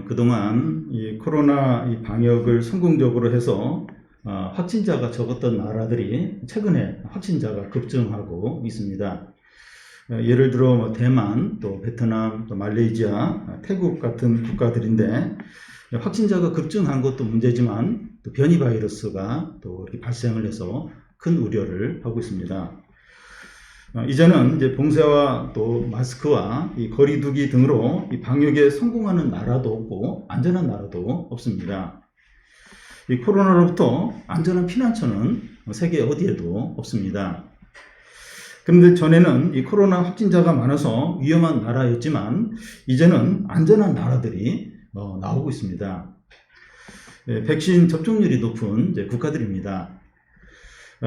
그동안 이 코로나 이 방역을 성공적으로 해서 확진자가 적었던 나라들이 최근에 확진자가 급증하고 있습니다. 예를 들어 뭐 대만, 또 베트남, 또 말레이시아, 태국 같은 국가들인데 확진자가 급증한 것도 문제지만 또 변이 바이러스가 또 이렇게 발생을 해서 큰 우려를 하고 있습니다. 이제는 이제 봉쇄와 또 마스크와 이 거리두기 등으로 이 방역에 성공하는 나라도 없고 안전한 나라도 없습니다. 이 코로나로부터 안전한 피난처는 세계 어디에도 없습니다. 그런데 전에는 이 코로나 확진자가 많아서 위험한 나라였지만 이제는 안전한 나라들이 나오고 있습니다. 백신 접종률이 높은 이제 국가들입니다.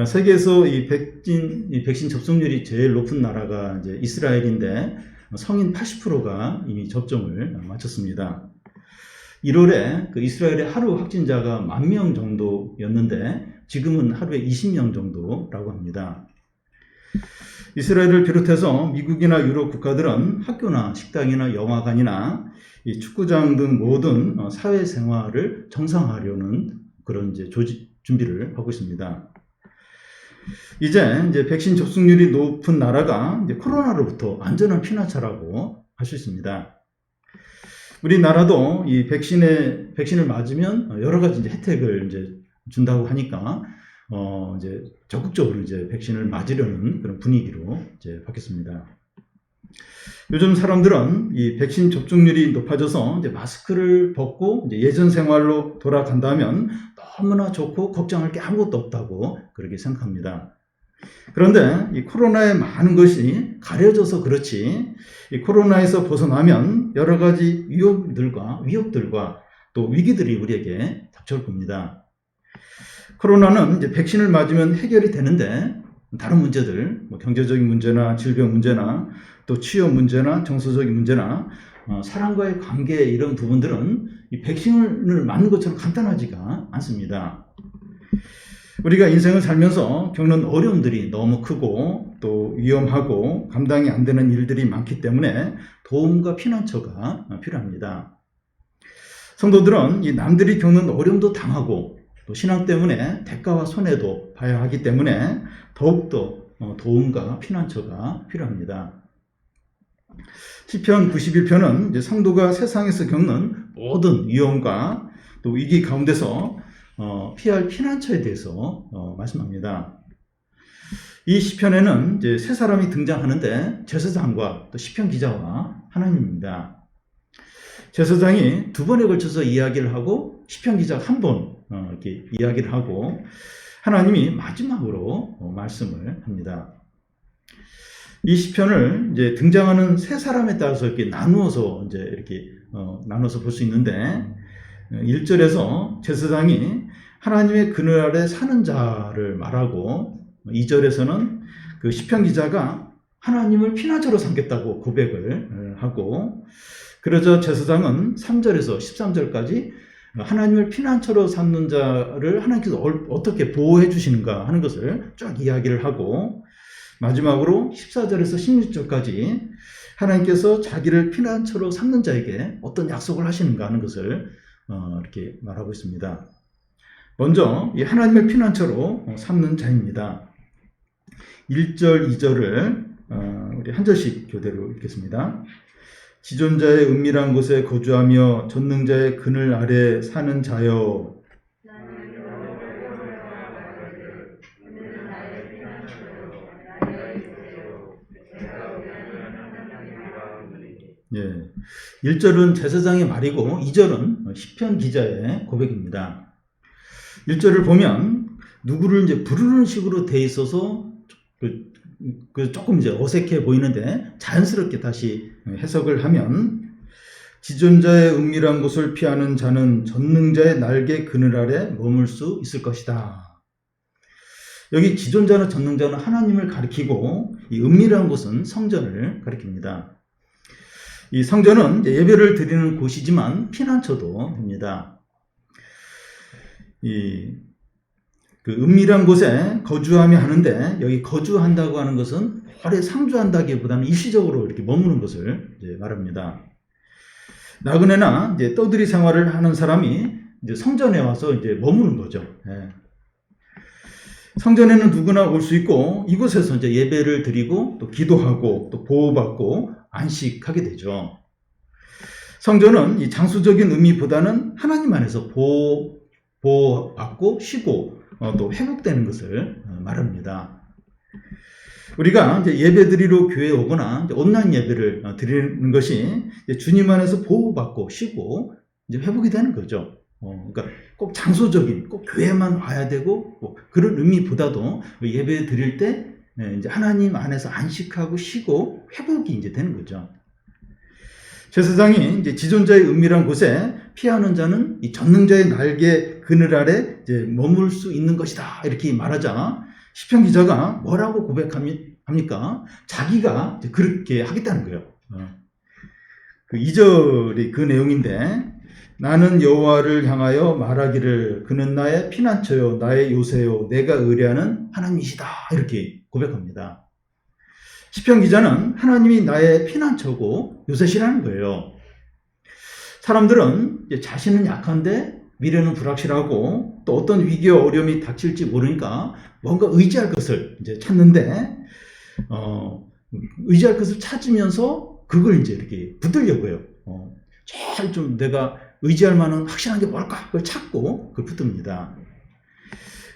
세계에서 이 백신 접종률이 제일 높은 나라가 이제 이스라엘인데 성인 80%가 이미 접종을 마쳤습니다. 1월에 그 이스라엘의 하루 확진자가 10,000명 정도였는데 지금은 하루에 20명 정도라고 합니다. 이스라엘을 비롯해서 미국이나 유럽 국가들은 학교나 식당이나 영화관이나 이 축구장 등 모든 사회생활을 정상화하려는 그런 이제 준비를 하고 있습니다. 이제 백신 접종률이 높은 나라가 이제 코로나로부터 안전한 피난처라고 할 수 있습니다. 우리나라도 이 백신을 맞으면 여러 가지 이제 혜택을 이제 준다고 하니까 이제 적극적으로 이제 백신을 맞으려는 그런 분위기로 이제 바뀌었습니다. 요즘 사람들은 이 백신 접종률이 높아져서 이제 마스크를 벗고 이제 예전 생활로 돌아간다면 너무나 좋고 걱정할 게 아무것도 없다고 그렇게 생각합니다. 그런데 이 코로나의 많은 것이 가려져서 그렇지 이 코로나에서 벗어나면 여러 가지 위협들과 또 위기들이 우리에게 닥쳐올 겁니다. 코로나는 이제 백신을 맞으면 해결이 되는데 다른 문제들, 뭐 경제적인 문제나 질병 문제나 또 취업 문제나 정서적인 문제나 사람과의 관계 이런 부분들은 이 백신을 맞는 것처럼 간단하지가 않습니다. 우리가 인생을 살면서 겪는 어려움들이 너무 크고 또 위험하고 감당이 안 되는 일들이 많기 때문에 도움과 피난처가 필요합니다. 성도들은 이 남들이 겪는 어려움도 당하고 또 신앙 때문에 대가와 손해도 봐야 하기 때문에 더욱더 도움과 피난처가 필요합니다. 시편 91편은 이제 성도가 세상에서 겪는 모든 위험과 또 위기 가운데서 피할 피난처에 대해서 말씀합니다. 이 시편에는 이제 세 사람이 등장하는데 제사장과 또 시편 기자와 하나님입니다. 제사장이 2번에 걸쳐서 이야기를 하고 시편 기자가 1번 이렇게 이야기를 하고 하나님이 마지막으로 말씀을 합니다. 이 시편을 이제 등장하는 세 사람에 따라서 이렇게 나누어서 볼 수 있는데 1절에서 제사장이 하나님의 그늘 아래 사는 자를 말하고 2절에서는 그 시편 기자가 하나님을 피난처로 삼겠다고 고백을 하고 그러자 제사장은 3절에서 13절까지 하나님을 피난처로 삼는 자를 하나님께서 어떻게 보호해 주시는가 하는 것을 쭉 이야기를 하고 마지막으로 14절에서 16절까지 하나님께서 자기를 피난처로 삼는 자에게 어떤 약속을 하시는가 하는 것을 이렇게 말하고 있습니다. 먼저 이 하나님의 피난처로 삼는 자입니다. 1절, 2절을 우리 한 절씩 교대로 읽겠습니다. 지존자의 은밀한 곳에 거주하며 전능자의 그늘 아래 사는 자여 예, 1절은 제사장의 말이고 2절은 시편 기자의 고백입니다. 1절을 보면 누구를 이제 부르는 식으로 돼 있어서 조금 이제 어색해 보이는데 자연스럽게 다시 해석을 하면 지존자의 은밀한 곳을 피하는 자는 전능자의 날개 그늘 아래 머물 수 있을 것이다. 여기 지존자나 전능자는 하나님을 가리키고 이 은밀한 곳은 성전을 가리킵니다. 이 성전은 예배를 드리는 곳이지만 피난처도 됩니다. 그 은밀한 곳에 거주하며 하는데 여기 거주한다고 하는 것은 오래 상주한다기보다는 일시적으로 이렇게 머무는 것을 이제 말합니다. 나그네나 이제 떠들이 생활을 하는 사람이 이제 성전에 와서 이제 머무는 거죠. 예. 성전에는 누구나 올 수 있고 이곳에서 이제 예배를 드리고 또 기도하고 또 보호받고 안식하게 되죠. 성전은 이 장소적인 의미보다는 하나님 안에서 보호받고 쉬고 또 회복되는 것을 말합니다. 우리가 이제 예배 드리러 교회에 오거나 이제 온라인 예배를 드리는 것이 이제 주님 안에서 보호받고 쉬고 이제 회복이 되는 거죠. 그러니까 꼭 장소적인, 꼭 교회만 와야 되고 뭐 그런 의미보다도 예배 드릴 때 이제 하나님 안에서 안식하고 쉬고 회복이 이제 되는 거죠. 제사장이 이제 지존자의 은밀한 곳에 피하는 자는 이 전능자의 날개 그늘 아래 이제 머물 수 있는 것이다 이렇게 말하자 시편 기자가 뭐라고 고백합니까? 자기가 이제 그렇게 하겠다는 거예요. 그 2절이 그 내용인데 나는 여호와를 향하여 말하기를 그는 나의 피난처요 나의 요새요 내가 의뢰하는 하나님이시다 이렇게 고백합니다. 시편 기자는 하나님이 나의 피난처고 요새시라는 거예요. 사람들은 자신은 약한데 미래는 불확실하고 또 어떤 위기와 어려움이 닥칠지 모르니까 뭔가 의지할 것을 이제 찾는데 의지할 것을 찾으면서 그걸 이제 이렇게 붙들려고 해요. 제일 좀 내가 의지할 만한 확실한 게 뭘까? 그걸 찾고 그걸 붙듭니다.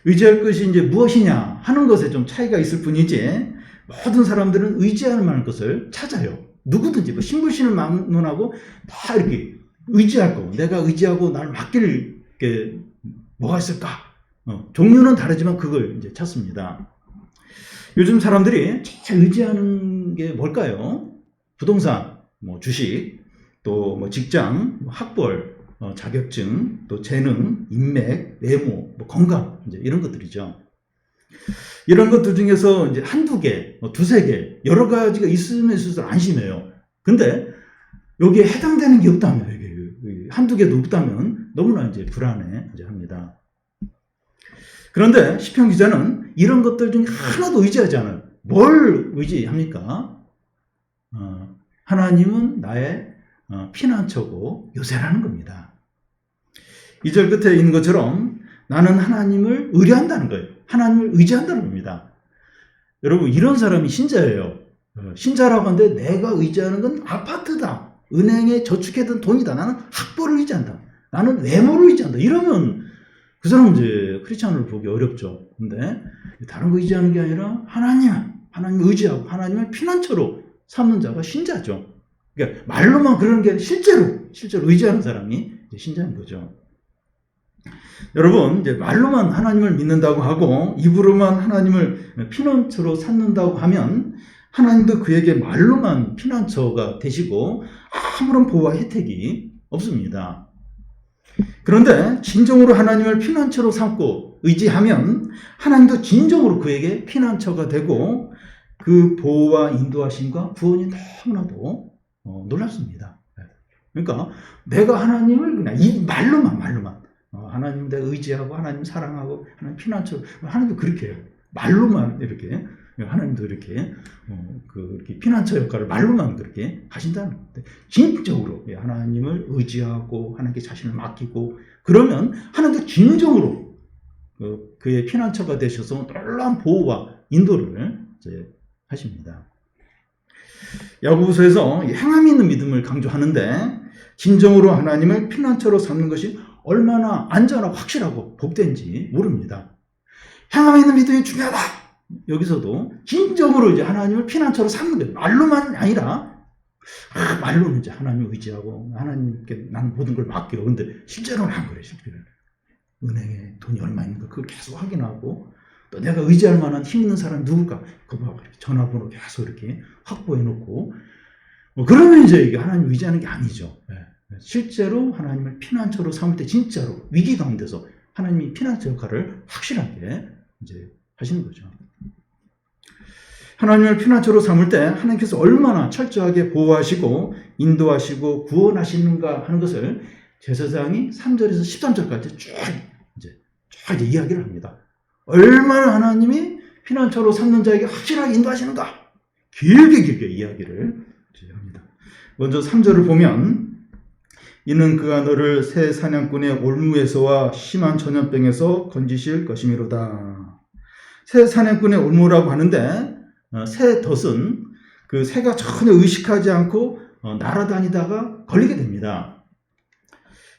의지할 것이 이제 무엇이냐 하는 것에 좀 차이가 있을 뿐이지 모든 사람들은 의지할 만한 것을 찾아요. 누구든지 뭐 신불신을 막론하고 다 이렇게 의지할 거. 내가 의지하고 나를 맡길 게 뭐가 있을까? 종류는 다르지만 그걸 이제 찾습니다. 요즘 사람들이 제일 의지하는 게 뭘까요? 부동산, 뭐 주식, 또 뭐 직장, 학벌, 자격증, 또 재능, 인맥, 외모, 뭐 건강 이제 이런 것들이죠. 이런 것들 중에서 이제 한두 개, 두세 개, 여러 가지가 있으면 있을수록 안심해요. 근데 여기에 해당되는 게 없다면, 이게 한두 개도 없다면 너무나 이제 불안해 이제 합니다. 그런데 시편 기자는 이런 것들 중에 하나도 의지하지 않아요. 뭘 의지합니까? 하나님은 나의 피난처고 요새라는 겁니다. 2절 끝에 있는 것처럼 나는 하나님을 의뢰한다는 거예요. 하나님을 의지한다는 겁니다. 여러분 이런 사람이 신자예요. 신자라고 하는데 내가 의지하는 건 아파트다. 은행에 저축해둔 돈이다. 나는 학벌을 의지한다. 나는 외모를 의지한다. 이러면 그 사람은 이제 크리스찬을 보기 어렵죠. 근데 다른 거 의지하는 게 아니라 하나님을 의지하고 하나님을 피난처로 삼는 자가 신자죠. 그러니까 말로만 그러는 게 아니라 실제로 의지하는 사람이 신자인 거죠. 여러분 이제 말로만 하나님을 믿는다고 하고 입으로만 하나님을 피난처로 삼는다고 하면 하나님도 그에게 말로만 피난처가 되시고 아무런 보호와 혜택이 없습니다. 그런데 진정으로 하나님을 피난처로 삼고 의지하면 하나님도 진정으로 그에게 피난처가 되고 그 보호와 인도하심과 구원이 너무나도 놀랍습니다. 그러니까 내가 하나님을 그냥 이 말로만 하나님 내가 의지하고 하나님 사랑하고 하나님 피난처 하나님도 그렇게 해요. 말로만 이렇게 하나님도 이렇게 이렇게 피난처 역할을 말로만 그렇게 하신다는 건데 진정으로 하나님을 의지하고 하나님께 자신을 맡기고 그러면 하나님도 진정으로 그의 피난처가 되셔서 놀라운 보호와 인도를 이제 하십니다. 야고보서에서 행함 있는 믿음을 강조하는데 진정으로 하나님을 피난처로 삼는 것이 얼마나 안전하고 확실하고 복된지 모릅니다. 행함 있는 믿음이 중요하다. 여기서도 진정으로 이제 하나님을 피난처로 삼는 거예요. 말로만 아니라 말로는 이제 하나님을 의지하고 하나님께 나는 모든 걸 맡겨. 근데 실제로는 안 그래요. 실제로는 은행에 돈이 얼마 있는가 그걸 계속 확인하고 또 내가 의지할 만한 힘 있는 사람이 누굴까? 그거 전화번호 계속 이렇게 확보해 놓고 그러면 이제 이게 하나님 의지하는 게 아니죠. 실제로 하나님을 피난처로 삼을 때 진짜로 위기 가운데서 하나님이 피난처 역할을 확실하게 이제 하시는 거죠. 하나님을 피난처로 삼을 때 하나님께서 얼마나 철저하게 보호하시고 인도하시고 구원하시는가 하는 것을 제사장이 3절에서 13절까지 쭉 이야기를 합니다. 얼마나 하나님이 피난처로 삼는 자에게 확실하게 인도하시는가 길게 이야기를 합니다. 먼저 3절을 보면 이는 그가 너를 새 사냥꾼의 올무에서와 심한 전염병에서 건지실 것이미로다. 새 사냥꾼의 올무라고 하는데 새 덫은 그 새가 전혀 의식하지 않고 날아다니다가 걸리게 됩니다.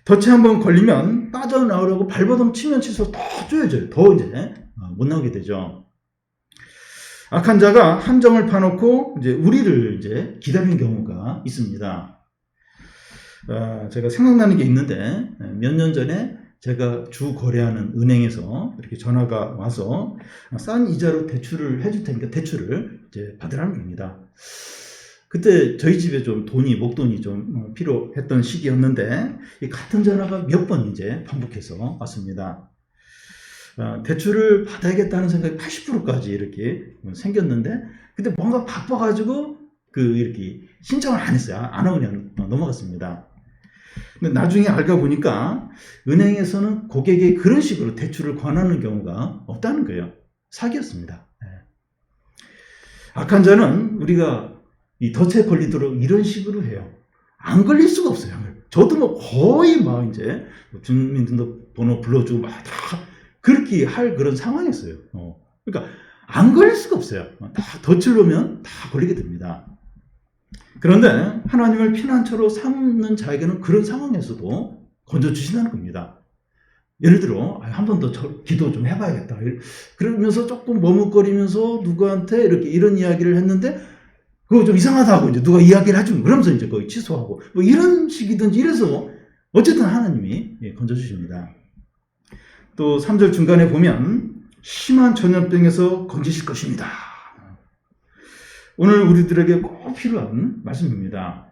덫에 한번 걸리면 빠져나오려고 발버둥 치면 칠수록 더 쪼여져요. 더 이제 못 나오게 되죠. 악한 자가 함정을 파놓고 이제 우리를 이제 기다리는 경우가 있습니다. 제가 생각나는 게 있는데 몇 년 전에 제가 주 거래하는 은행에서 이렇게 전화가 와서 싼 이자로 대출을 해줄 테니까 대출을 이제 받으라는 겁니다. 그때 저희 집에 좀 목돈이 좀 필요했던 시기였는데 이 같은 전화가 몇 번 이제 반복해서 왔습니다. 대출을 받아야겠다는 생각이 80%까지 이렇게 생겼는데 근데 뭔가 바빠가지고 이렇게 신청을 안 했어요. 안 하고 그냥 넘어갔습니다. 근데 나중에 알고 보니까 은행에서는 고객에게 그런 식으로 대출을 권하는 경우가 없다는 거예요. 사기였습니다. 악한 자는 우리가 이 덫에 걸리도록 이런 식으로 해요. 안 걸릴 수가 없어요. 저도 거의 이제 주민등록번호 불러주고 다 그렇게 할 그런 상황이었어요. 그러니까 안 걸릴 수가 없어요. 다 덫을 놓으면 다 걸리게 됩니다. 그런데 하나님을 피난처로 삼는 자에게는 그런 상황에서도 건져주신다는 겁니다. 예를 들어 한 번 더 기도 좀 해봐야겠다. 그러면서 조금 머뭇거리면서 누구한테 이런 이야기를 했는데 그거 좀 이상하다고 이제 누가 이야기를 해주면 그러면서 이제 거의 취소하고 이런 식이든지 이래서 어쨌든 하나님이 건져주십니다. 또 3절 중간에 보면 심한 전염병에서 건지실 것입니다. 오늘 우리들에게 꼭 필요한 말씀입니다.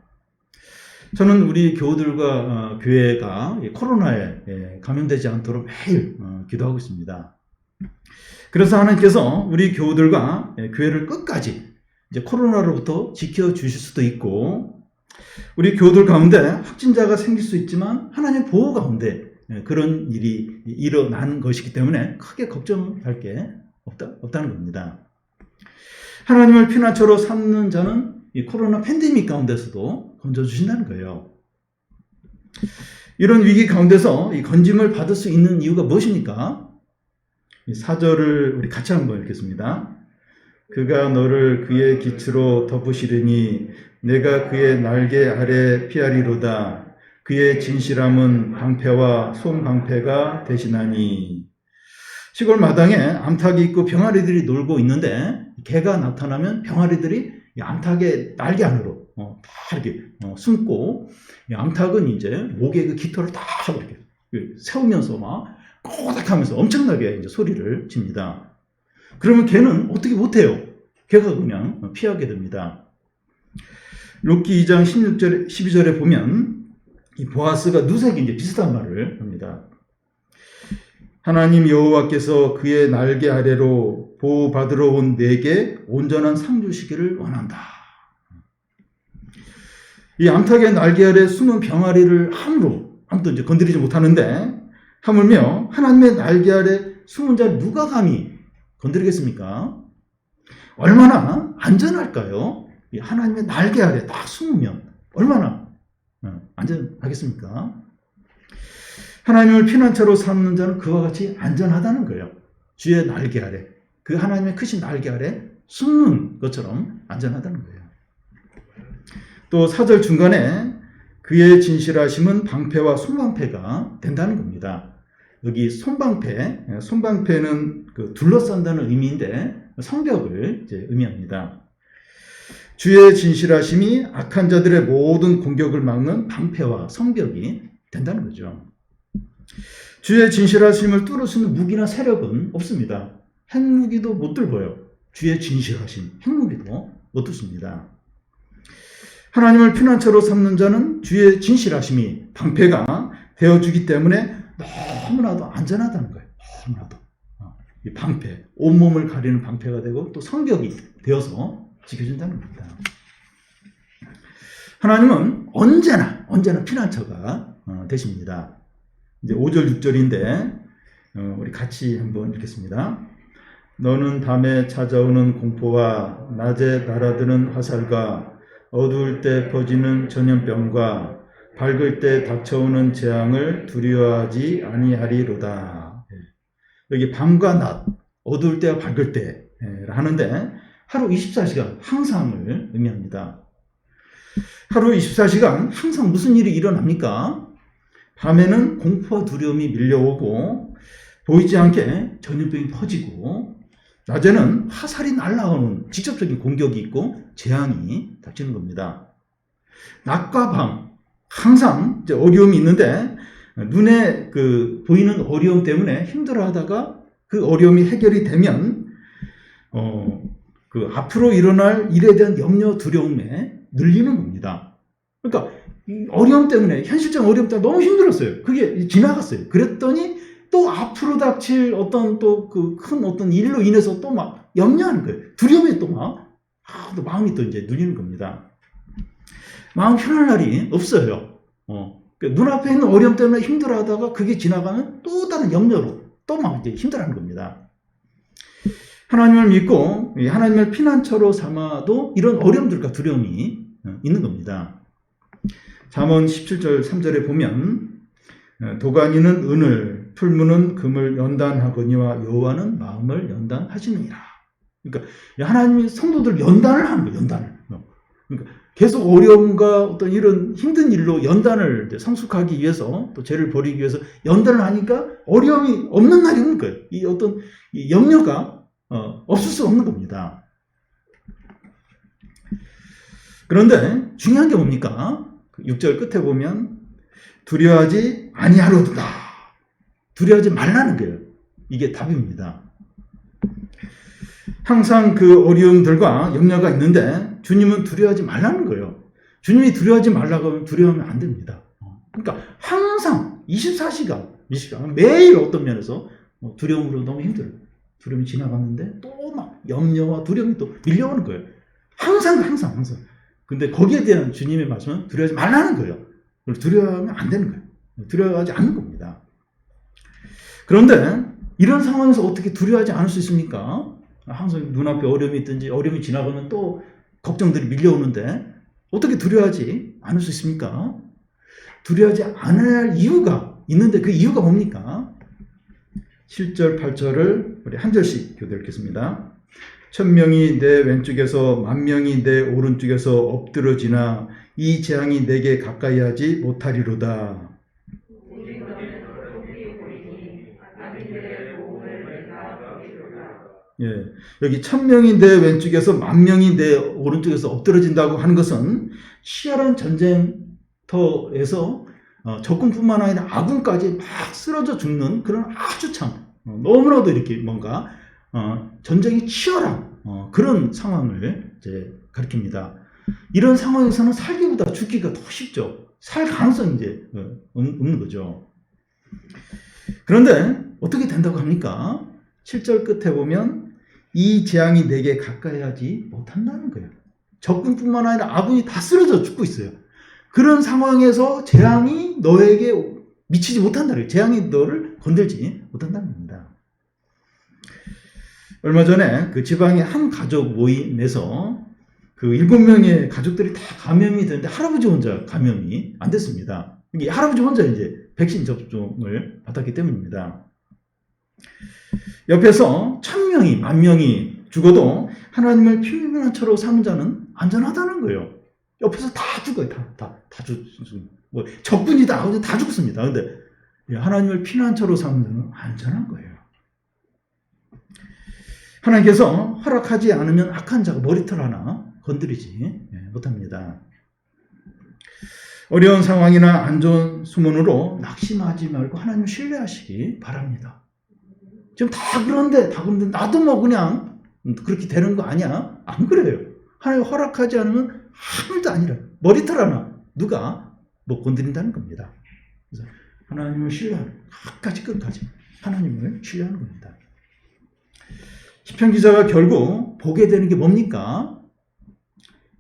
저는 우리 교우들과 교회가 코로나에 감염되지 않도록 매일 기도하고 있습니다. 그래서 하나님께서 우리 교우들과 교회를 끝까지 이제 코로나로부터 지켜주실 수도 있고 우리 교우들 가운데 확진자가 생길 수 있지만 하나님 보호 가운데 그런 일이 일어나는 것이기 때문에 크게 걱정할 게 없다는 겁니다. 하나님을 피난처로 삼는 자는 이 코로나 팬데믹 가운데서도 건져주신다는 거예요. 이런 위기 가운데서 이 건짐을 받을 수 있는 이유가 무엇입니까? 4절을 우리 같이 한번 읽겠습니다. 그가 너를 그의 깃으로 덮으시리니 내가 그의 날개 아래 피하리로다. 그의 진실함은 방패와 솜방패가 되시나니. 시골 마당에 암탉이 있고 병아리들이 놀고 있는데 개가 나타나면 병아리들이 암탉의 날개 안으로 다 이렇게 숨고 암탉은 이제 목에 그 깃털을 다 이렇게 세우면서 막 꼬닥하면서 엄청나게 이제 소리를 칩니다. 그러면 개는 어떻게 못해요? 개가 그냥 피하게 됩니다. 룻기 2장 16절, 12절에 보면 이 보아스가 누색이 이제 비슷한 말을 합니다. 하나님 여호와께서 그의 날개 아래로 보호받으러 온 내게 온전한 상 주시기를 원한다. 이 암탉의 날개 아래 숨은 병아리를 아무도 이제 건드리지 못하는데 하물며 하나님의 날개 아래 숨은 자를 누가 감히 건드리겠습니까? 얼마나 안전할까요? 이 하나님의 날개 아래 딱 숨으면 얼마나 안전하겠습니까? 하나님을 피난처로 삼는 자는 그와 같이 안전하다는 거예요. 주의 날개 아래, 그 하나님의 크신 날개 아래 숨는 것처럼 안전하다는 거예요. 또 4절 중간에 그의 진실하심은 방패와 손방패가 된다는 겁니다. 여기 손방패는 그 둘러싼다는 의미인데 성벽을 이제 의미합니다. 주의 진실하심이 악한 자들의 모든 공격을 막는 방패와 성벽이 된다는 거죠. 주의 진실하심을 뚫을 수 있는 무기나 세력은 없습니다. 핵무기도 못 들고요. 주의 진실하심, 핵무기도 못 뚫습니다. 하나님을 피난처로 삼는 자는 주의 진실하심이 방패가 되어주기 때문에 너무나도 안전하다는 거예요. 너무나도. 이 방패, 온몸을 가리는 방패가 되고 또 성벽이 되어서 지켜준다는 겁니다. 하나님은 언제나 피난처가 되십니다. 이제 5절, 6절인데 우리 같이 한번 읽겠습니다. 너는 밤에 찾아오는 공포와 낮에 날아드는 화살과 어두울 때 퍼지는 전염병과 밝을 때 닥쳐오는 재앙을 두려워하지 아니하리로다. 여기 밤과 낮, 어두울 때와 밝을 때 하는데 하루 24시간 항상을 의미합니다. 하루 24시간 항상 무슨 일이 일어납니까? 밤에는 공포와 두려움이 밀려오고 보이지 않게 전염병이 퍼지고, 낮에는 화살이 날아오는 직접적인 공격이 있고 재앙이 닥치는 겁니다. 낮과 밤 항상 어려움이 있는데, 눈에 보이는 어려움 때문에 힘들어하다가 그 어려움이 해결이 되면 앞으로 일어날 일에 대한 염려, 두려움에 눌리는 겁니다. 그러니까 어려움 때문에, 현실적 어려움 때문에 너무 힘들었어요. 그게 지나갔어요. 그랬더니 또 앞으로 닥칠 어떤 또 큰 어떤 일로 인해서 또 막 염려하는 거예요. 두려움에 또 또 마음이 또 이제 눌리는 겁니다. 마음 편할 날이 없어요. 눈앞에 있는 어려움 때문에 힘들어하다가 그게 지나가면 또 다른 염려로 또 막 이제 힘들어하는 겁니다. 하나님을 믿고 하나님을 피난처로 삼아도 이런 어려움들과 두려움이 있는 겁니다. 잠언 17절 3절에 보면 도가니는 은을, 풀무는 금을 연단하거니와 여호와는 마음을 연단하시느니라. 그러니까 하나님이 성도들 연단을 하는 거예요. 연단을. 그러니까 계속 어려움과 어떤 이런 힘든 일로 연단을 성숙하기 위해서, 또 죄를 버리기 위해서 연단을 하니까 어려움이 없는 날이 없는 거예요. 이 어떤 염려가 없을 수 없는 겁니다. 그런데 중요한 게 뭡니까? 6절 끝에 보면 두려워하지 아니하로다. 두려워하지 말라는 거예요. 이게 답입니다. 항상 그 어려움들과 염려가 있는데 주님은 두려워하지 말라는 거예요. 주님이 두려워하지 말라고 하면 두려워하면 안 됩니다. 그러니까 항상 24시간 매일 어떤 면에서 두려움으로 너무 힘들어요. 두려움이 지나갔는데 또 막 염려와 두려움이 또 밀려오는 거예요. 항상. 근데 거기에 대한 주님의 말씀은 두려워하지 말라는 거예요. 두려워하면 안 되는 거예요. 두려워하지 않는 겁니다. 그런데 이런 상황에서 어떻게 두려워하지 않을 수 있습니까? 항상 눈앞에 어려움이 있든지 어려움이 지나가면 또 걱정들이 밀려오는데 어떻게 두려워하지 않을 수 있습니까? 두려워하지 않아야 할 이유가 있는데 그 이유가 뭡니까? 7절, 8절을 우리 한 절씩 교대 읽겠습니다. 1000명이 내 왼쪽에서 10,000명이 내 오른쪽에서 엎드러지나 이 재앙이 내게 가까이 하지 못하리로다. 예, 여기 1000명이 내 왼쪽에서 10,000명이 내 오른쪽에서 엎드러진다고 하는 것은 치열한 전쟁터에서 적군뿐만 아니라 아군까지 막 쓰러져 죽는 그런 아주 너무나도 이렇게 뭔가 전쟁이 치열한 그런 상황을 이제 가리킵니다. 이런 상황에서는 살기보다 죽기가 더 쉽죠. 살 가능성이 이제 없는 거죠. 그런데 어떻게 된다고 합니까? 7절 끝에 보면 이 재앙이 내게 가까이 하지 못한다는 거예요. 적군뿐만 아니라 아군이 다 쓰러져 죽고 있어요. 그런 상황에서 재앙이 너에게 미치지 못한다는 거예요. 재앙이 너를 건들지 못한다는 겁니다. 얼마 전에 그 지방의 한 가족 모임에서 그 7명의 가족들이 다 감염이 됐는데 할아버지 혼자 감염이 안 됐습니다. 이게 할아버지 혼자 이제 백신 접종을 받았기 때문입니다. 옆에서 1000명이, 10,000명이 죽어도 하나님을 피난처로 삼은 자는 안전하다는 거예요. 옆에서 다 죽어요. 다 적군이다. 다 죽습니다. 근데 하나님을 피난처로 삼는 자는 안전한 거예요. 하나님께서 허락하지 않으면 악한 자가 머리털 하나 건드리지 못합니다. 어려운 상황이나 안 좋은 소문으로 낙심하지 말고 하나님을 신뢰하시기 바랍니다. 지금 다 그런데 나도 뭐 그냥 그렇게 되는 거 아니야? 안 그래요. 하나님 허락하지 않으면 아무도 아니라 머리털 하나 누가 못 건드린다는 겁니다. 그래서 하나님을 신뢰하는 끝까지 하나님을 신뢰하는 겁니다. 시편 기자가 결국 보게 되는 게 뭡니까?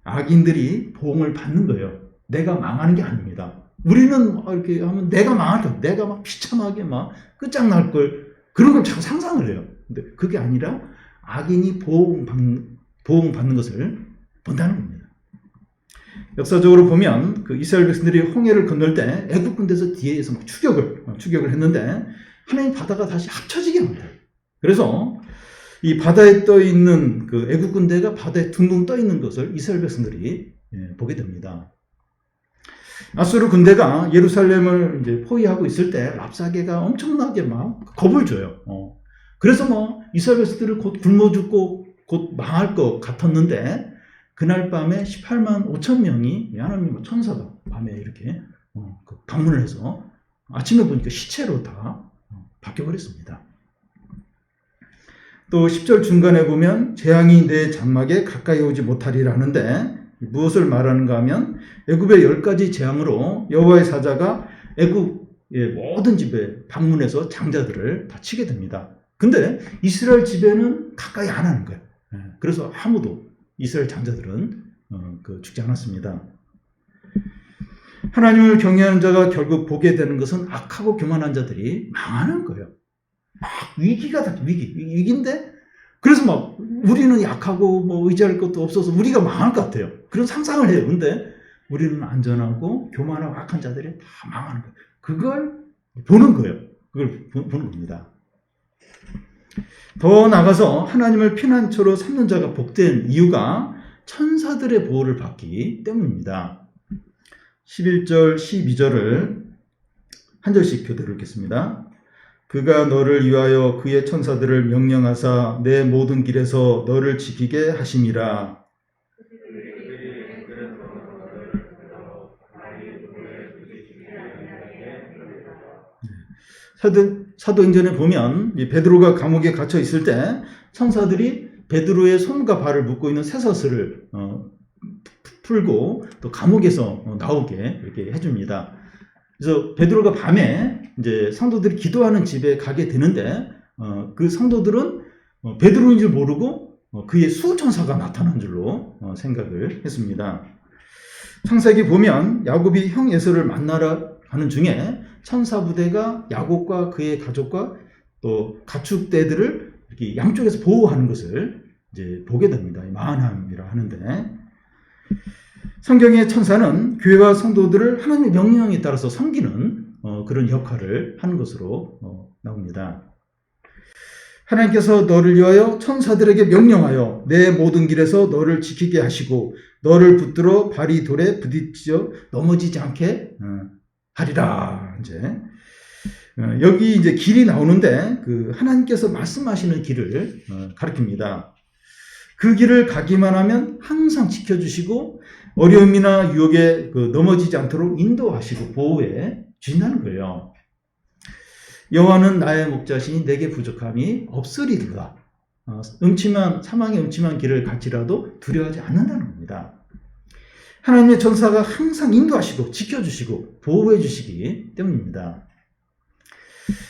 악인들이 보응을 받는 거예요. 내가 망하는 게 아닙니다. 우리는 이렇게 하면 내가 망할 걸, 내가 막 비참하게 막 끝장날 걸, 그런 걸 자꾸 상상을 해요. 근데 그게 아니라 악인이 보응받는 것을 본다는 겁니다. 역사적으로 보면 그 이스라엘 백성들이 홍해를 건널 때 애굽 군대에서 뒤에서 막 추격을 했는데 하나님 바다가 다시 합쳐지게 만들어요. 그래서 이 바다에 떠 있는 그 애굽 군대가 바다에 둥둥 떠 있는 것을 이스라엘 백성들이 보게 됩니다. 아수르 군대가 예루살렘을 이제 포위하고 있을 때 랍사게가 엄청나게 막 겁을 줘요. 그래서 뭐 이스라엘 백성들을 곧 굶어 죽고 곧 망할 것 같았는데 그날 밤에 18만 5천 명이 하나님 천사가 밤에 이렇게 방문을 해서 아침에 보니까 시체로 다 바뀌어버렸습니다. 또 10절 중간에 보면 재앙이 내 장막에 가까이 오지 못하리라 하는데 무엇을 말하는가 하면 애굽의 10가지 재앙으로 여호와의 사자가 애굽의 모든 집에 방문해서 장자들을 다 치게 됩니다. 근데 이스라엘 집에는 가까이 안 하는 거예요. 그래서 아무도 이스라엘 장자들은 죽지 않았습니다. 하나님을 경외하는 자가 결국 보게 되는 것은 악하고 교만한 자들이 망하는 거예요. 막 위기인데 그래서 막 우리는 약하고 뭐 의지할 것도 없어서 우리가 망할 것 같아요. 그런 상상을 해요. 근데 우리는 안전하고 교만하고 악한 자들이 다 망하는 거예요. 그걸 보는 거예요. 그걸 보는 겁니다. 더 나아가서 하나님을 피난처로 삼는 자가 복된 이유가 천사들의 보호를 받기 때문입니다. 11절, 12절을 한 절씩 교대로 읽겠습니다. 그가 너를 위하여 그의 천사들을 명령하사 내 모든 길에서 너를 지키게 하심이라. 사도행전에 보면 베드로가 감옥에 gat혀 있을 때 천사들이 베드로의 손과 발을 묶고 있는 쇠사슬을 풀고 또 감옥에서 나오게 이렇게 해줍니다. 그래서 베드로가 밤에 이제 성도들이 기도하는 집에 가게 되는데 그 성도들은 베드로인 줄 모르고 그의 수호천사가 나타난 줄로 생각을 했습니다. 창세기 보면 야곱이 형 에서를 만나러 가는 중에 천사 부대가 야곱과 그의 가족과 또 가축대들을 이렇게 양쪽에서 보호하는 것을 이제 보게 됩니다. 마하남이라 하는데 성경의 천사는 교회와 성도들을 하나님의 명령에 따라서 섬기는 그런 역할을 하는 것으로 나옵니다. 하나님께서 너를 위하여 천사들에게 명령하여 내 모든 길에서 너를 지키게 하시고 너를 붙들어 발이 돌에 부딪혀 넘어지지 않게 하리라. 이제 여기 이제 길이 나오는데 그 하나님께서 말씀하시는 길을 가리킵니다. 그 길을 가기만 하면 항상 지켜주시고 어려움이나 유혹에 넘어지지 않도록 인도하시고 보호해 주신다는 거예요. 여호와는 나의 목자시니 내게 부족함이 없으리로다. 사망의 음침한 길을 갈지라도 두려워하지 않는다는 겁니다. 하나님의 천사가 항상 인도하시고 지켜주시고 보호해 주시기 때문입니다.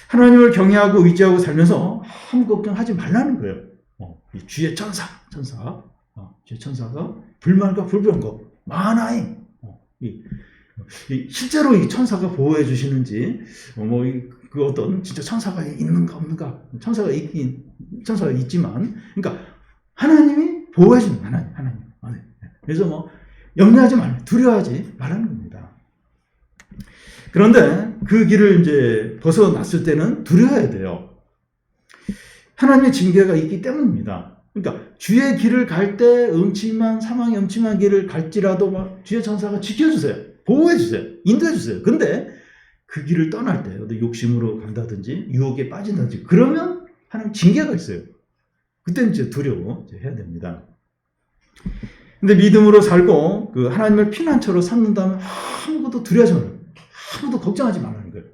하나님을 경외하고 의지하고 살면서 아무 걱정하지 말라는 거예요. 주의 주의 천사가 불말과 불병거 많아이. 실제로 이 천사가 보호해 주시는지, 그 어떤 진짜 천사가 있는가 없는가, 천사가 있지만, 그러니까 하나님이 보호해 주는 하나님. 그래서 염려하지 말라, 두려워하지 말라는 겁니다. 그런데 그 길을 이제 벗어났을 때는 두려워해야 돼요. 하나님의 징계가 있기 때문입니다. 그러니까 주의 길을 갈 때 사망의 음침한 길을 갈지라도 주의 천사가 지켜주세요. 보호해주세요. 인도해주세요. 근데 그 길을 떠날 때 욕심으로 간다든지 유혹에 빠진다든지 그러면 하나님 징계가 있어요. 그때는 이제 두려워해야 됩니다. 근데 믿음으로 살고 그 하나님을 피난처로 삼는다면 아무것도 두려워하지 말아요. 아무도 걱정하지 말라는 거예요.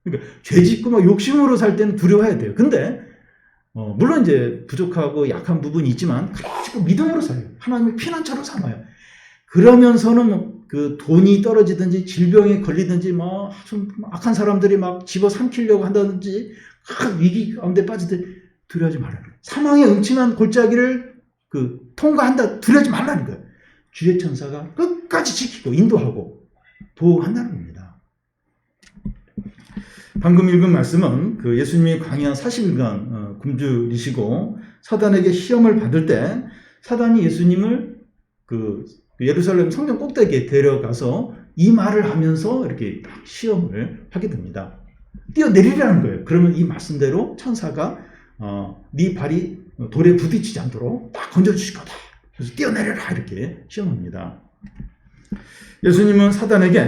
그러니까 죄 짓고 욕심으로 살 때는 두려워해야 돼요. 근데 물론 이제 부족하고 약한 부분이 있지만 그래도 믿음으로 살아요. 하나님의 피난처로 삼아요. 그러면서는 그 돈이 떨어지든지 질병에 걸리든지 좀 악한 사람들이 집어삼키려고 한다든지 위기 가운데 빠지든지 두려워하지 말라는 거예요. 사망의 음침한 골짜기를 통과한다 두려워하지 말라는 거예요. 주의 천사가 끝까지 지키고 인도하고 보호한다는 겁니다. 방금 읽은 말씀은 예수님이 광야 40일간 굶주리시고 사단에게 시험을 받을 때 사단이 예수님을 예루살렘 성전 꼭대기에 데려가서 이 말을 하면서 이렇게 딱 시험을 하게 됩니다. 뛰어내리라는 거예요. 그러면 이 말씀대로 천사가 네 발이 돌에 부딪히지 않도록 딱 건져주실 거다. 그래서 뛰어내려라 이렇게 시험합니다. 예수님은 사단에게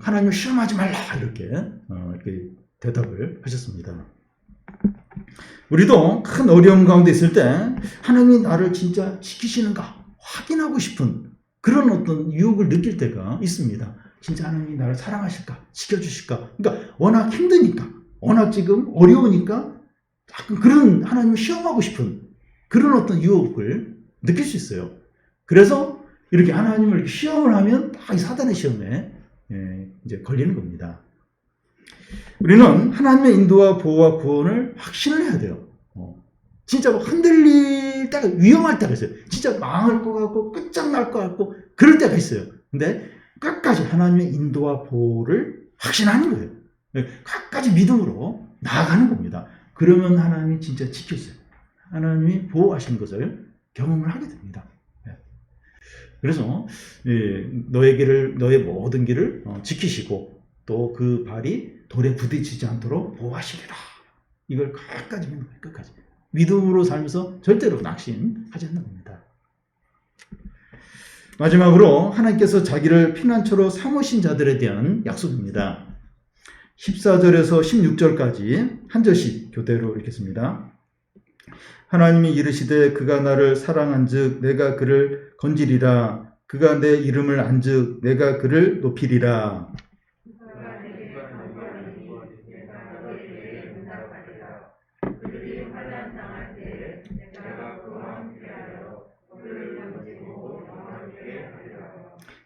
하나님을 시험하지 말라 이렇게 대답을 하셨습니다. 우리도 큰 어려움 가운데 있을 때 하나님이 나를 진짜 지키시는가 확인하고 싶은 그런 어떤 유혹을 느낄 때가 있습니다. 진짜 하나님이 나를 사랑하실까 지켜주실까. 그러니까 워낙 힘드니까 워낙 지금 어려우니까 약간 그런 하나님을 시험하고 싶은 그런 어떤 유혹을 느낄 수 있어요. 그래서 이렇게 하나님을 이렇게 시험을 하면 딱 이 사단의 시험에 이제 걸리는 겁니다. 우리는 하나님의 인도와 보호와 구원을 확신을 해야 돼요. 진짜 흔들릴 때가 위험할 때가 있어요. 진짜 망할 것 같고 끝장날 것 같고 그럴 때가 있어요. 근데 끝까지 하나님의 인도와 보호를 확신하는 거예요. 끝까지 믿음으로 나아가는 겁니다. 그러면 하나님이 진짜 지켜주세요. 하나님이 보호하시는 것을 경험을 하게 됩니다. 그래서 너의 모든 길을 지키시고 또 그 발이 돌에 부딪히지 않도록 보호하시리라. 이걸 끝까지 믿는 거예요. 끝까지. 믿음으로 살면서 절대로 낙심하지 않는 겁니다. 마지막으로 하나님께서 자기를 피난처로 삼으신 자들에 대한 약속입니다. 14절에서 16절까지 한 절씩 교대로 읽겠습니다. 하나님이 이르시되 그가 나를 사랑한즉 내가 그를 건지리라. 그가 내 이름을 안즉 내가 그를 높이리라.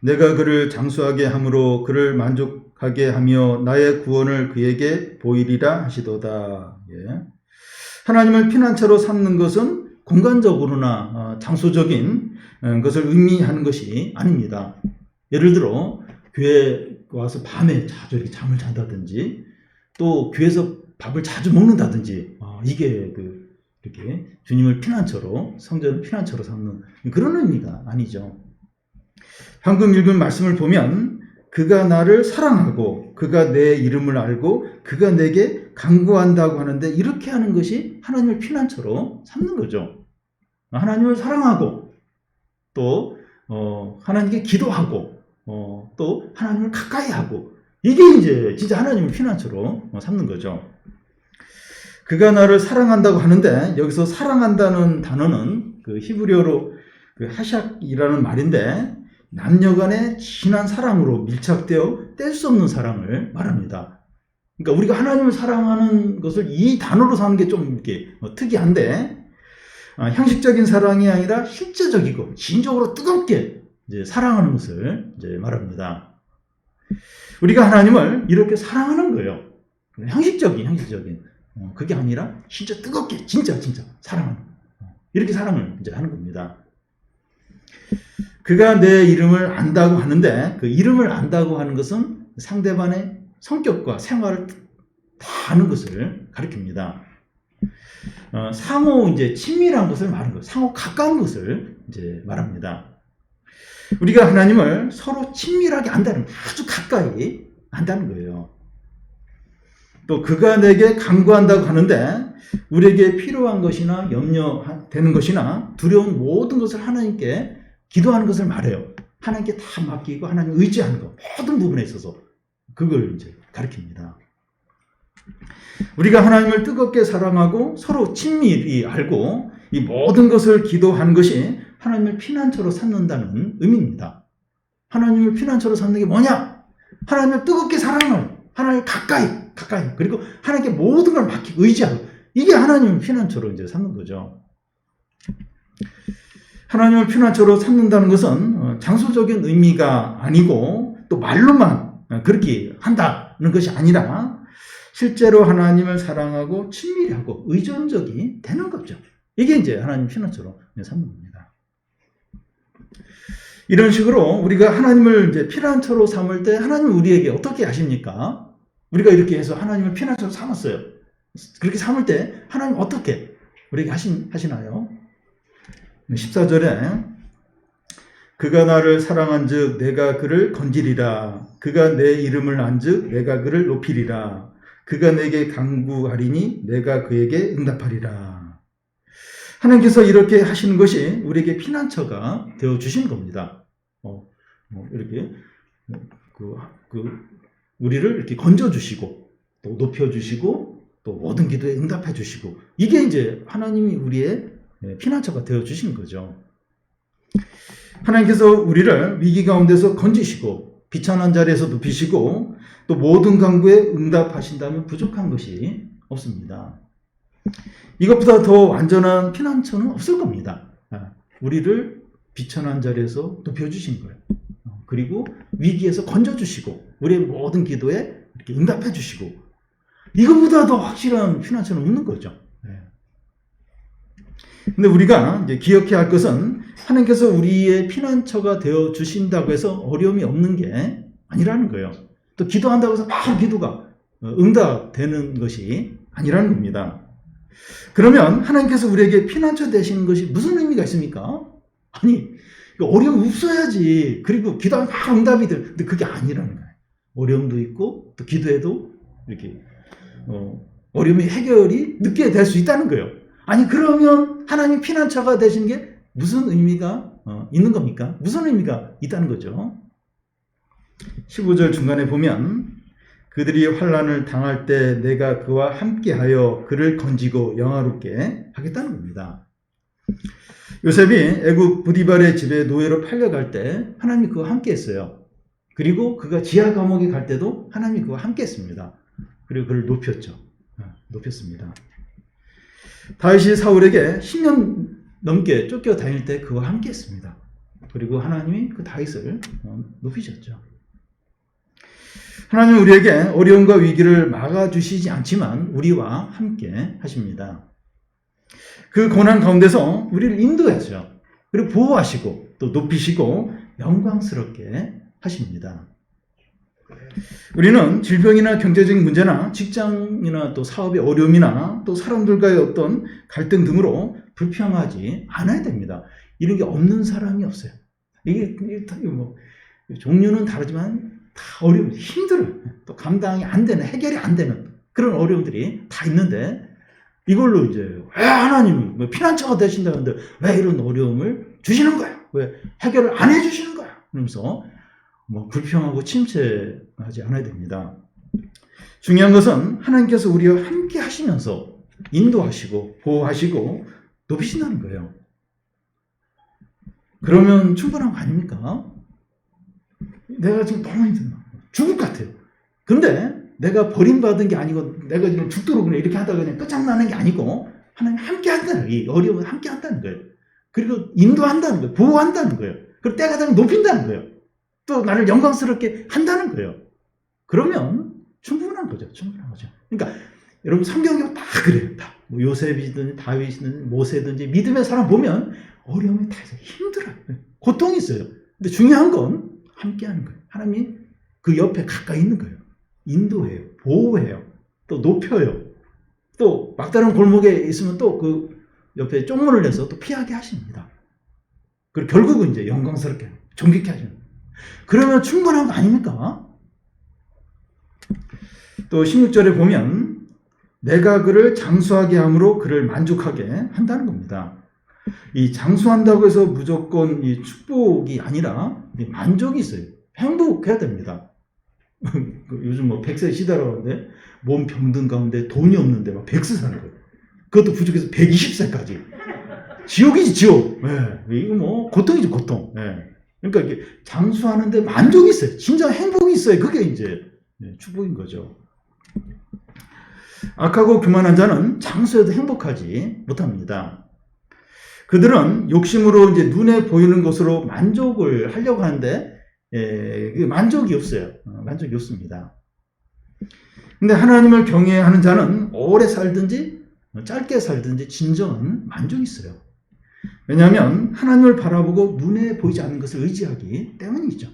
내가 그를 장수하게 함으로 그를 만족하게 하며 나의 구원을 그에게 보이리라 하시도다. 예. 하나님을 피난처로 삼는 것은 공간적으로나 장소적인 것을 의미하는 것이 아닙니다. 예를 들어 교회에 와서 밤에 자주 이렇게 잠을 잔다든지 또 교회에서 밥을 자주 먹는다든지 이게 이렇게 주님을 피난처로 성전을 피난처로 삼는 그런 의미가 아니죠. 방금 읽은 말씀을 보면 그가 나를 사랑하고 그가 내 이름을 알고 그가 내게 간구한다고 하는데 이렇게 하는 것이 하나님을 피난처로 삼는 거죠. 하나님을 사랑하고 또 하나님께 기도하고 또 하나님을 가까이 하고 이게 이제 진짜 하나님을 피난처로 삼는 거죠. 그가 나를 사랑한다고 하는데 여기서 사랑한다는 단어는 그 히브리어로 그 하샥이라는 말인데 남녀간의 진한 사랑으로 밀착되어 뗄 수 없는 사랑을 말합니다. 그러니까 우리가 하나님을 사랑하는 것을 이 단어로 사는 게 좀 이렇게 특이한데 형식적인 사랑이 아니라 실제적이고 진정으로 뜨겁게 이제 사랑하는 것을 이제 말합니다. 우리가 하나님을 이렇게 사랑하는 거예요. 형식적인 그게 아니라 진짜 뜨겁게 진짜 사랑하는 이렇게 사랑을 이제 하는 겁니다. 그가 내 이름을 안다고 하는데 그 이름을 안다고 하는 것은 상대방의 성격과 생활을 다 아는 것을 가리킵니다. 상호 이제 친밀한 것을 말하는 거예요. 상호 가까운 것을 이제 말합니다. 우리가 하나님을 서로 친밀하게 안다는 아주 가까이 안다는 거예요. 또 그가 내게 간구한다고 하는데 우리에게 필요한 것이나 염려되는 것이나 두려운 모든 것을 하나님께 기도하는 것을 말해요. 하나님께 다 맡기고 하나님 의지하는 것 모든 부분에 있어서 그걸 이제 가리킵니다. 우리가 하나님을 뜨겁게 사랑하고 서로 친밀히 알고 이 모든 것을 기도하는 것이 하나님을 피난처로 삼는다는 의미입니다. 하나님을 피난처로 삼는 게 뭐냐? 하나님을 뜨겁게 사랑하는 하나님을 가까이 그리고 하나님께 모든 걸 맡기고 의지하고 이게 하나님을 피난처로 이제 삼는 거죠. 하나님을 피난처로 삼는다는 것은 장소적인 의미가 아니고 또 말로만 그렇게 한다는 것이 아니라 실제로 하나님을 사랑하고 친밀히 하고 의존적이 되는 거죠. 이게 이제 하나님 피난처로 삼는 겁니다. 이런 식으로 우리가 하나님을 이제 피난처로 삼을 때 하나님은 우리에게 어떻게 하십니까? 우리가 이렇게 해서 하나님을 피난처로 삼았어요. 그렇게 삼을 때 하나님 어떻게 우리에게 하시나요? 14절에 그가 나를 사랑한즉 내가 그를 건지리라. 그가 내 이름을 안즉 내가 그를 높이리라. 그가 내게 간구하리니 내가 그에게 응답하리라. 하나님께서 이렇게 하시는 것이 우리에게 피난처가 되어 주신 겁니다. 이렇게 우리를 이렇게 건져 주시고 또 높여 주시고 또 모든 기도에 응답해 주시고, 이게 이제 하나님이 우리의 피난처가 되어 주신 거죠. 하나님께서 우리를 위기 가운데서 건지시고 비천한 자리에서 높이시고 또 모든 간구에 응답하신다면 부족한 것이 없습니다. 이것보다 더 완전한 피난처는 없을 겁니다. 우리를 비천한 자리에서 높여주신 거예요. 그리고 위기에서 건져주시고 우리의 모든 기도에 이렇게 응답해 주시고, 이것보다 더 확실한 피난처는 없는 거죠. 근데 우리가 이제 기억해야 할 것은 하나님께서 우리의 피난처가 되어 주신다고 해서 어려움이 없는 게 아니라는 거예요. 또 기도한다고 해서 바로 기도가 응답되는 것이 아니라는 겁니다. 그러면 하나님께서 우리에게 피난처 되시는 것이 무슨 의미가 있습니까? 아니, 어려움이 없어야지. 그리고 기도하면 바로 응답이 돼. 근데 그게 아니라는 거예요. 어려움도 있고 또 기도해도 이렇게 어려움이 해결이 늦게 될 수 있다는 거예요. 아니, 그러면 하나님 피난처가 되신 게 무슨 의미가 있는 겁니까? 무슨 의미가 있다는 거죠. 15절 중간에 보면 그들이 환난을 당할 때 내가 그와 함께하여 그를 건지고 영화롭게 하겠다는 겁니다. 요셉이 애굽 부디발의 집에 노예로 팔려갈 때 하나님이 그와 함께했어요. 그리고 그가 지하 감옥에 갈 때도 하나님이 그와 함께했습니다. 그리고 그를 높였습니다. 다윗이 사울에게 10년 넘게 쫓겨 다닐 때 그와 함께했습니다. 그리고 하나님이 그 다윗을 높이셨죠. 하나님은 우리에게 어려움과 위기를 막아주시지 않지만 우리와 함께 하십니다. 그 고난 가운데서 우리를 인도하셔. 그리고 보호하시고 또 높이시고 영광스럽게 하십니다. 우리는 질병이나 경제적인 문제나 직장이나 또 사업의 어려움이나 또 사람들과의 어떤 갈등 등으로 불평하지 않아야 됩니다. 이런 게 없는 사람이 없어요. 이게 뭐 종류는 다르지만 다 어려움, 힘들어요. 또 감당이 안 되는, 해결이 안 되는 그런 어려움들이 다 있는데, 이걸로 이제 왜 하나님이 피난처가 되신다는데 왜 이런 어려움을 주시는 거야? 왜 해결을 안 해주시는 거야? 그러면서 불평하고 침체하지 않아야 됩니다. 중요한 것은 하나님께서 우리와 함께 하시면서 인도하시고 보호하시고 높이신다는 거예요. 그러면 충분한 거 아닙니까? 내가 지금 너무 힘들어. 죽을 것 같아요. 근데 내가 버림받은 게 아니고 내가 지금 죽도록 그냥 이렇게 하다가 그냥 끝장나는 게 아니고 하나님 함께 한다는 거예요. 이 어려움을 함께 한다는 거예요. 그리고 인도한다는 거예요. 보호한다는 거예요. 그리고 때가 되면 높인다는 거예요. 또 나를 영광스럽게 한다는 거예요. 그러면 충분한 거죠. 충분한 거죠. 그러니까 여러분 성경이 다 그래요. 다. 요셉이든 다윗이든 모세든지 믿음의 사람 보면 어려움이 다 있어요. 힘들어요. 고통이 있어요. 근데 중요한 건 함께 하는 거예요. 하나님이 그 옆에 가까이 있는 거예요. 인도해요. 보호해요. 또 높여요. 또 막다른 골목에 있으면 또 그 옆에 쪽문을 내서 또 피하게 하십니다. 그리고 결국은 이제 영광스럽게 존귀케 하시는 거예요. 그러면 충분한 거 아닙니까? 또 16절에 보면 내가 그를 장수하게 함으로 그를 만족하게 한다는 겁니다. 이 장수한다고 해서 무조건 이 축복이 아니라 만족이 있어요. 행복해야 됩니다. 요즘 뭐 100세 시대라고 하는데 몸 병든 가운데 돈이 없는데 막 100세 사는 거예요. 그것도 부족해서 120세까지. 지옥이지 지옥. 네. 이거 뭐 고통이죠 고통. 네. 그러니까 이게 장수하는데 만족이 있어요. 진짜 행복이 있어요. 그게 이제 축복인 거죠. 악하고 교만한 자는 장수해도 행복하지 못합니다. 그들은 욕심으로 이제 눈에 보이는 것으로 만족을 하려고 하는데 만족이 없어요. 만족이 없습니다. 근데 하나님을 경외하는 자는 오래 살든지 짧게 살든지 진정한 만족이 있어요. 왜냐하면 하나님을 바라보고 눈에 보이지 않는 것을 의지하기 때문이죠.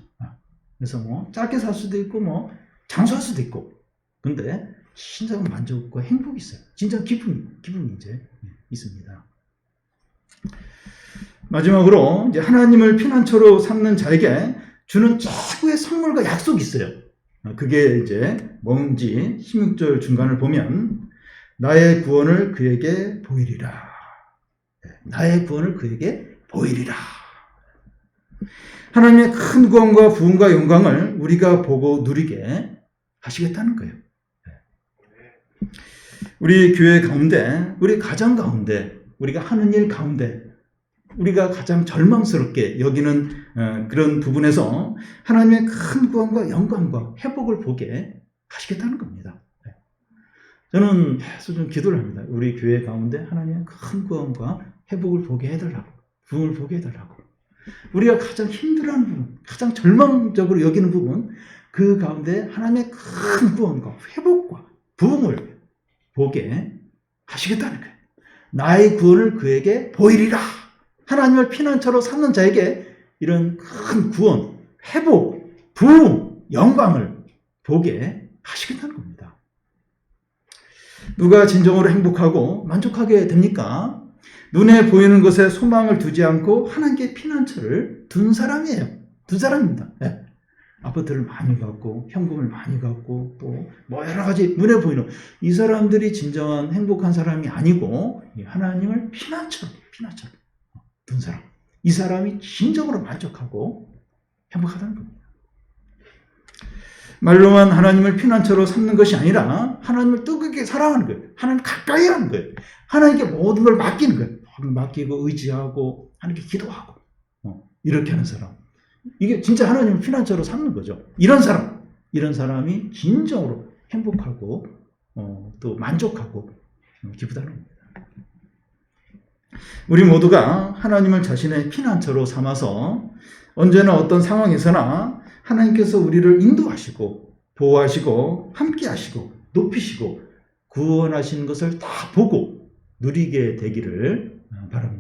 그래서 뭐 짧게 살 수도 있고 뭐 장수할 수도 있고, 근데 진정한 만족과 행복이 있어요. 진짜 기쁨이 이제 있습니다. 마지막으로 이제 하나님을 피난처로 삼는 자에게 주는 최고의 선물과 약속이 있어요. 그게 이제 뭔지 16절 중간을 보면 나의 구원을 그에게 보이리라. 나의 구원을 그에게 보이리라. 하나님의 큰 구원과 부흥과 영광을 우리가 보고 누리게 하시겠다는 거예요. 우리 교회 가운데, 우리 가정 가운데, 우리가 하는 일 가운데 우리가 가장 절망스럽게 여기는 그런 부분에서 하나님의 큰 구원과 영광과 회복을 보게 하시겠다는 겁니다. 저는 계속 좀 기도를 합니다. 우리 교회 가운데 하나님의 큰 구원과 회복을 보게 해달라고, 부흥을 보게 해달라고. 우리가 가장 힘들어하는 부분, 가장 절망적으로 여기는 부분, 그 가운데 하나님의 큰 구원과 회복과 부흥을 보게 하시겠다는 거예요. 나의 구원을 그에게 보이리라. 하나님을 피난처로 삼는 자에게 이런 큰 구원, 회복, 부흥, 영광을 보게 하시겠다는 겁니다. 누가 진정으로 행복하고 만족하게 됩니까? 눈에 보이는 것에 소망을 두지 않고 하나님께 피난처를 둔 사람이에요. 두 사람입니다. 네. 아파트를 많이 갖고 현금을 많이 갖고 또 뭐 여러 가지 눈에 보이는 이 사람들이 진정한 행복한 사람이 아니고 하나님을 피난처로 둔 사람. 이 사람이 진정으로 만족하고 행복하다는 겁니다. 말로만 하나님을 피난처로 삼는 것이 아니라 하나님을 뜨겁게 사랑하는 거예요. 하나님 가까이 하는 거예요. 하나님께 모든 걸 맡기는 거예요. 맡기고 의지하고 하나님께 기도하고 이렇게 하는 사람. 이게 진짜 하나님을 피난처로 삼는 거죠. 이런 사람이 진정으로 행복하고 또 만족하고 기쁘다는 겁니다. 우리 모두가 하나님을 자신의 피난처로 삼아서 언제나 어떤 상황에서나 하나님께서 우리를 인도하시고 보호하시고 함께하시고 높이시고 구원하시는 것을 다 보고 누리게 되기를 바랍니다.